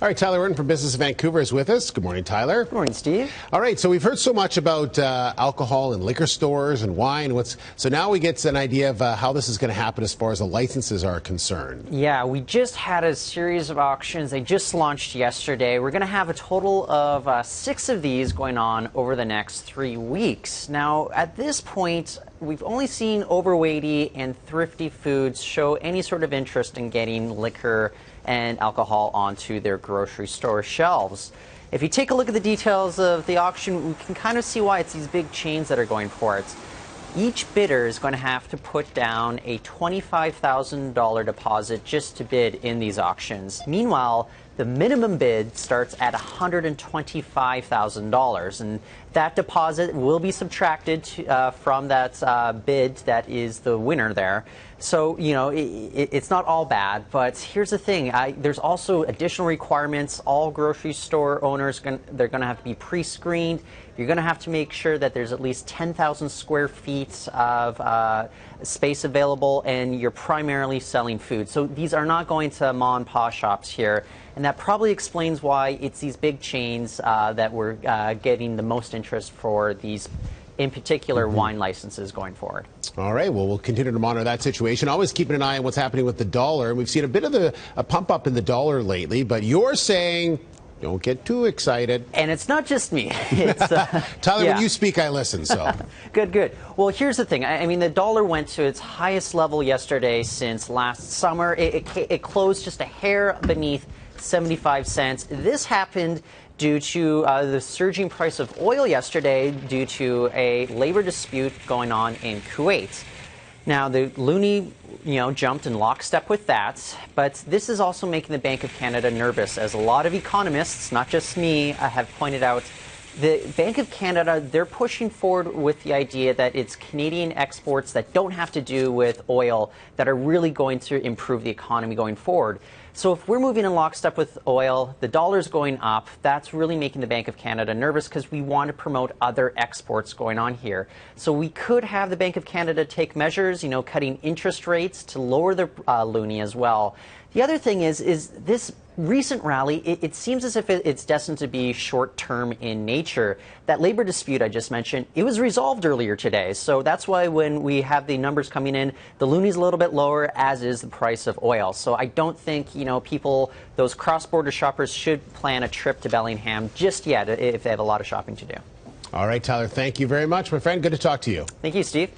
All right, Tyler Wharton from Business of Vancouver is with us. Good morning, Tyler. Good morning, Steve. All right, so we've heard so much about alcohol and liquor stores and wine. So now we get an idea of how this is going to happen as far as the licenses are concerned. Yeah, we just had a series of auctions. They just launched yesterday. We're going to have a total of 6 of these going on over the next 3 weeks. Now, at this point, we've only seen Overweighty and Thrifty Foods show any sort of interest in getting liquor and alcohol onto their grocery store shelves. If you take a look at the details of the auction, we can kind of see why it's these big chains that are going for it. Each bidder is going to have to put down a $25,000 deposit just to bid in these auctions. Meanwhile, the minimum bid starts at $125,000, and that deposit will be subtracted from that bid that is the winner there. So, you know, it's not all bad, but here's the thing. There's also additional requirements. All grocery store owners, they're going to have to be pre-screened. You're going to have to make sure that there's at least 10,000 square feet of space available, and you're primarily selling food. So these are not going to mom and pop shops here. And that probably explains why it's these big chains that we're getting the most interest for these, in particular, wine licenses going forward. All right, well, we'll continue to monitor that situation. Always keeping an eye on what's happening with the dollar. We've seen a bit of a pump up in the dollar lately, but you're saying don't get too excited. And it's not just me. It's, Tyler, when you speak, I listen, so. Good. Well, here's the thing. I mean, the dollar went to its highest level yesterday since last summer. It closed just a hair beneath 75 cents. This happened due to the surging price of oil yesterday due to a labor dispute going on in Kuwait. Now, the loonie, jumped in lockstep with that, but this is also making the Bank of Canada nervous, as a lot of economists, not just me, have pointed out. The Bank of Canada, they're pushing forward with the idea that it's Canadian exports that don't have to do with oil that are really going to improve the economy going forward. So if we're moving in lockstep with oil, the dollar's going up, that's really making the Bank of Canada nervous because we want to promote other exports going on here. So we could have the Bank of Canada take measures, cutting interest rates to lower the loonie as well. The other thing is this recent rally, it seems as if it's destined to be short-term in nature. That labor dispute I just mentioned, it was resolved earlier today. So that's why when we have the numbers coming in, the loonie's a little bit lower, as is the price of oil. So I don't think, people, those cross-border shoppers should plan a trip to Bellingham just yet if they have a lot of shopping to do. All right, Tyler, thank you very much, my friend. Good to talk to you. Thank you, Steve.